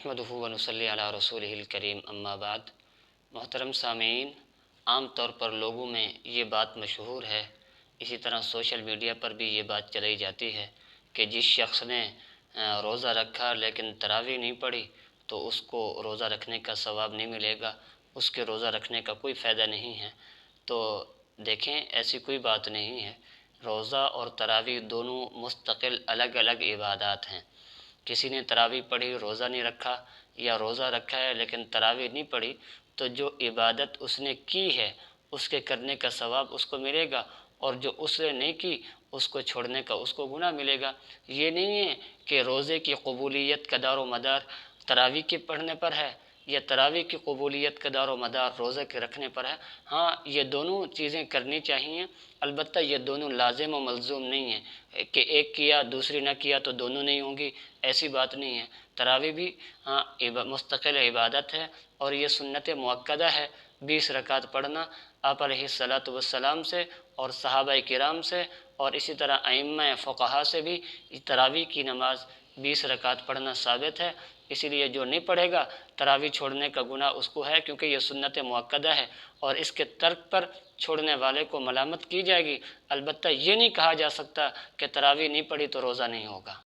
نحمدہ و نصلی علی رسولہ الکریم اما بعد۔ محترم سامعین، عام طور پر لوگوں میں یہ بات مشہور ہے، اسی طرح سوشل میڈیا پر بھی یہ بات چلائی جاتی ہے کہ جس شخص نے روزہ رکھا لیکن تراویح نہیں پڑھی تو اس کو روزہ رکھنے کا ثواب نہیں ملے گا، اس کے روزہ رکھنے کا کوئی فائدہ نہیں ہے۔ تو دیکھیں، ایسی کوئی بات نہیں ہے۔ روزہ اور تراویح دونوں مستقل الگ الگ عبادات ہیں۔ کسی نے تراویح پڑھی روزہ نہیں رکھا، یا روزہ رکھا ہے لیکن تراویح نہیں پڑھی، تو جو عبادت اس نے کی ہے اس کے کرنے کا ثواب اس کو ملے گا، اور جو اس نے نہیں کی اس کو چھوڑنے کا اس کو گناہ ملے گا۔ یہ نہیں ہے کہ روزے کی قبولیت کا دار و مدار تراویح کے پڑھنے پر ہے، یا تراویح کی قبولیت کا دار و مدار روزے کے رکھنے پر ہے۔ ہاں، یہ دونوں چیزیں کرنی چاہیے، البتہ یہ دونوں لازم و ملزوم نہیں ہیں کہ ایک کیا دوسری نہ کیا تو دونوں نہیں ہوں گی، ایسی بات نہیں ہے۔ تراویح بھی مستقل عبادت ہے، اور یہ سنت مؤکدہ ہے۔ 20 رکعت پڑھنا آپ علیہ الصلاۃ والسلام سے اور صحابہ کرام سے اور اسی طرح ائمہ فقہا سے بھی تراویح کی نماز 20 رکعت پڑھنا ثابت ہے۔ اسی لیے جو نہیں پڑھے گا تراویح چھوڑنے کا گناہ اس کو ہے، کیونکہ یہ سنت مؤکدہ ہے، اور اس کے ترک پر چھوڑنے والے کو ملامت کی جائے گی۔ البتہ یہ نہیں کہا جا سکتا کہ تراویح نہیں پڑھی تو روزہ نہیں ہوگا۔